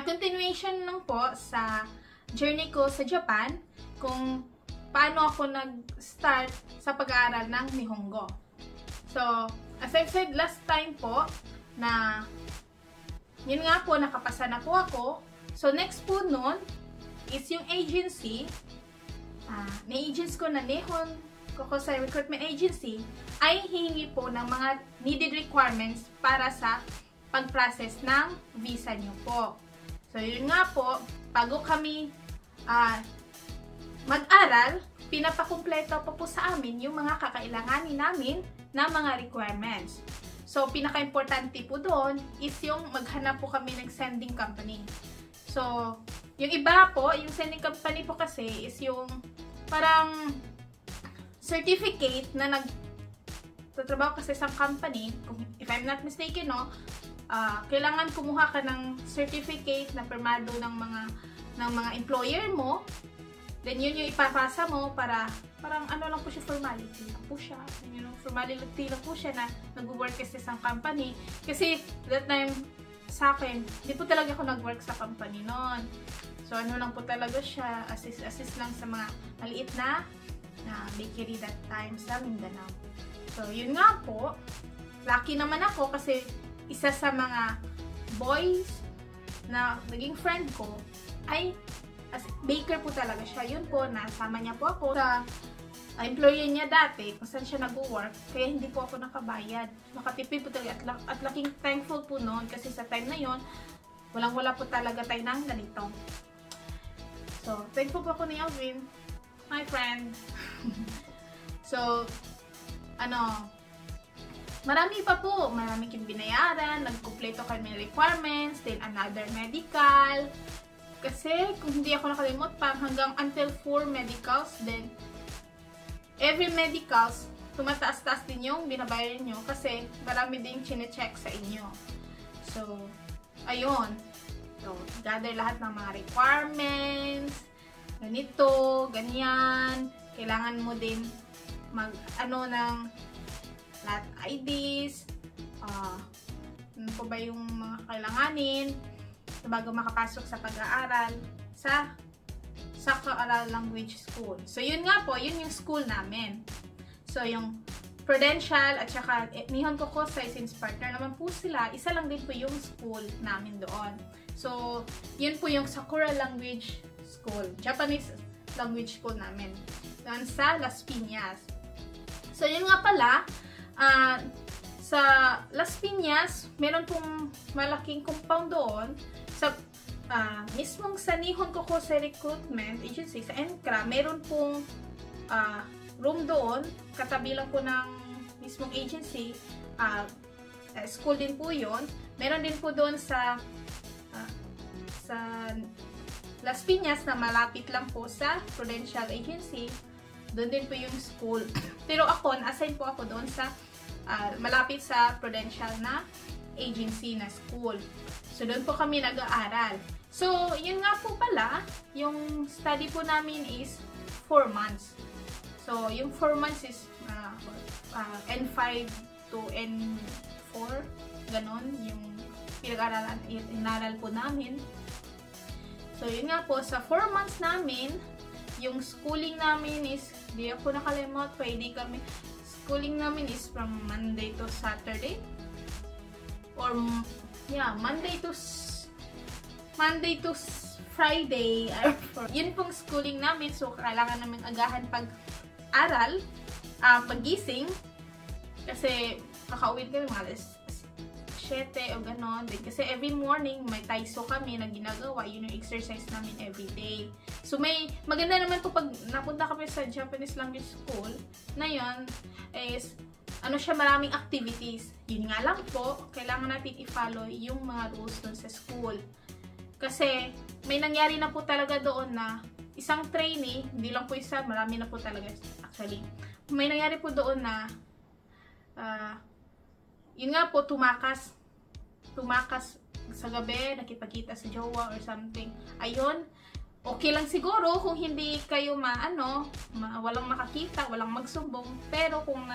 Continuation lang po sa journey ko sa Japan, kung paano ako nag-start sa pag-aaral ng Nihongo. So, as I've said last time po, na yun nga po, nakapasa na po ako. So, next po nun is yung agency, na-agents ko na Nihon Kokusai Recruitment Agency, ay hihingi po ng mga needed requirements para sa pag-process ng visa nyo po. So, yun nga po, bago kami mag-aral, pinapakumpleto pa po sa amin yung mga kakailanganin namin na mga requirements. So, pinaka-importante po doon is yung maghanap po kami ng sending company. So, yung iba po, yung sending company po kasi is yung parang certificate na nagtatrabaho kasi sa company. If I'm not mistaken, no, kailangan kumuha ka ng certificate na permado ng mga employer mo. Then yun yung ipapasa mo para parang ano lang po siya, formality lang po siya. You know, formality lang po siya na nag-work kasi sa company. Kasi that time sa akin, hindi po talaga ako nag-work sa company noon. So ano lang po talaga siya, assist lang sa mga maliit na bakery that time sa Mindanao. So yun nga po, lucky naman ako kasi isa sa mga boys na naging friend ko ay baker po talaga siya. Yun po, nasama niya po ako sa employer niya dati kung saan siya nag-work, kaya hindi po ako nakabayad. Nakatipid po talaga at laking thankful po noon kasi sa time na yon walang-wala po talaga tayo ng ganito. So, thankful po ako ni Alvin, my friend. So, marami pa po. Marami kong binayaran, nagkumpleto kami ng requirements, then another medical. Kasi, kung hindi ako nakalimot, parang hanggang until 4 medicals, then every medicals, tumataas-taas din yung binabayaran nyo kasi marami din chine-check sa inyo. So, ayun. So, gather lahat ng mga requirements, ganito, ganyan. Kailangan mo din ng lahat IDs, ano po ba yung mga kailanganin bago makapasok sa pag-aaral sa Sakura Language School. So, yun nga po, yun yung school namin. So, yung Prudential at saka Nihon Kokusai, since partner naman po sila, isa lang din po yung school namin doon. So, yun po yung Sakura Language School, Japanese language school namin. Doon sa Las Piñas. So, yun nga pala, sa Las Piñas, meron pong malaking compound doon sa mismong sa Nihon Kokusai Recruitment Agency, sa NCRA, meron pong room doon, katabi lang po ng mismong agency, school din po yun. Meron din po doon sa Las Piñas na malapit lang po sa Prudential Agency, doon din po yung school. Pero ako, na-assign po ako doon sa malapit sa Prudential na agency na school. So, doon po kami nag-aaral. So, yun nga po pala, yung study po namin is 4 months. So, yung 4 months is N5 to N4, ganon, yung inaral po namin. So, yun nga po, sa 4 months namin, yung schooling namin is, di ako nakalimot, pwede kami, schooling namin is from Monday to Saturday, or, yeah, Monday to Friday. Yun pong schooling namin, so kailangan namin agahan pag-aral, pag-gising, kasi kakauwi kami mga alas 7 o gano'n. Kasi every morning, may taiso kami na ginagawa. Yun yung exercise namin every day. So, maganda naman po pag napunta kami sa Japanese language school, na yun is, maraming activities. Yun nga lang po, kailangan natin i-follow yung mga rules dun sa school. Kasi, may nangyari na po talaga doon na isang trainee, hindi lang po isa, marami na po talaga actually. May nangyari po doon na yun nga po, tumakas sa gabi, nakipagkita sa jowa or something. Ayun, okay lang siguro kung hindi kayo walang makakita, walang magsumbong. Pero kung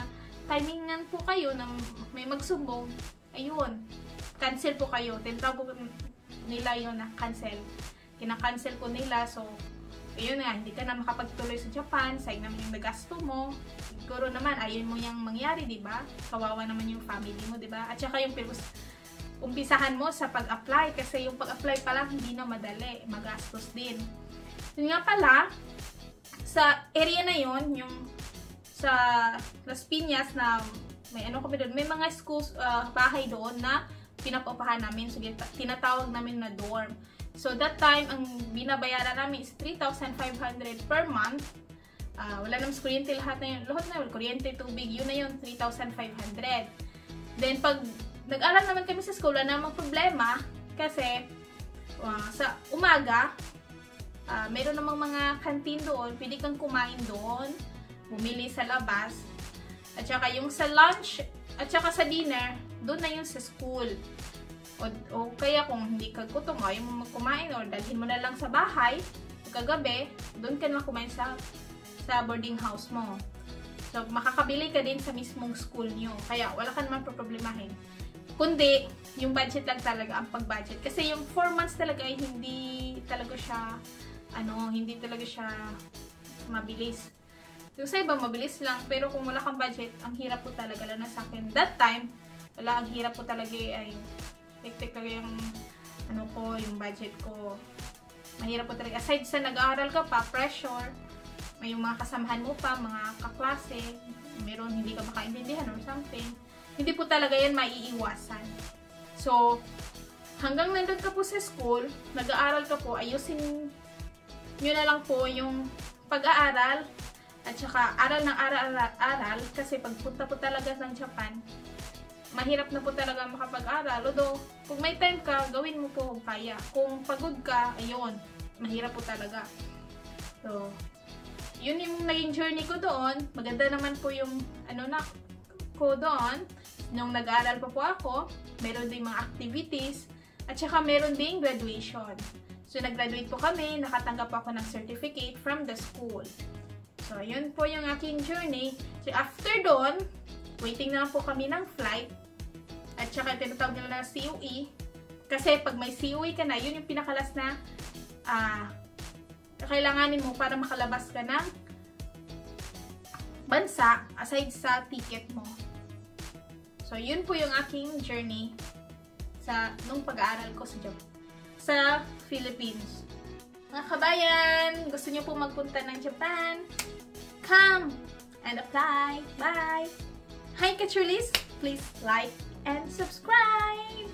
timingan po kayo na may magsumbong, ayun, cancel po kayo. nila yun na cancel. Kina-cancel ko nila. So, ayun nga, hindi ka na makapagtuloy sa Japan. Sayang naman yung nagasto mo. Siguro naman, ayun mo yung mangyari, diba? Kawawa naman yung family mo, diba? At saka yung umpisahan mo sa pag-apply. Kasi yung pag-apply pa lang, hindi na madali. Magastos din. Yun nga pala, sa area na yun, yung sa Las Piñas na may ano kami doon, may mga schools, bahay doon na pinapaupahan namin. So, tinatawag namin na dorm. So, that time, ang binabayaran namin is 3,500 per month. Wala namang kuryente, lahat na yun, kuryente, tubig, yun na yun, 3,500. Then, pag nag-aral naman kami sa school, wala namang problema, kasi sa umaga, meron namang mga canteen doon, pwede kang kumain doon, bumili sa labas, at saka yung sa lunch, at saka sa dinner, doon na yun sa school. O kaya kung hindi ka gutom, ayaw mo magkumain or dalhin mo na lang sa bahay, kagabi, doon ka na kumain sa boarding house mo. So, makakabili ka din sa mismong school nyo. Kaya, wala ka naman problemahin. Kundi, yung budget lang talaga ang pag-budget. Kasi yung 4 months talaga ay hindi talaga siya, mabilis. Yung sa iba, mabilis lang. Pero kung wala kang budget, ang hirap po talaga. Lalo na sa akin. That time, ang hirap po talaga ay hektik talaga yung yung budget ko. Mahirap po talaga. Aside sa nag-aaral ka pa, pressure, may yung mga kasamahan mo pa, mga kaklase, meron hindi ka makaintindihan or something. Hindi po talaga yan maiiwasan. So, hanggang nandun ka po sa school, nag-aaral ka po, ayusin nyo na lang po yung pag-aaral at saka aral ng aral kasi pagpunta po talaga ng Japan, mahirap na po talaga makapag-aral. Although, kung may time ka, gawin mo po kung kaya. Kung pagod ka, ayun, mahirap po talaga. So, yun yung naging journey ko doon. Maganda naman po yung ko doon. Nung nag-aaral pa po ako, meron ding mga activities, at saka meron ding graduation. So, nag-graduate po kami, nakatanggap ako ng certificate from the school. So, yun po yung aking journey. So, after doon, waiting na lang po kami ng flight. At saka tinatawag nila na COE. Kasi pag may COE ka na, yun yung pinakalas na kailanganin mo para makalabas ka ng bansa aside sa ticket mo. So, yun po yung aking journey nung pag-aaral ko sa Philippines. Mga kabayan, gusto nyo po magpunta ng Japan? Come and apply. Bye! Hi, Kachulis! Please like and subscribe!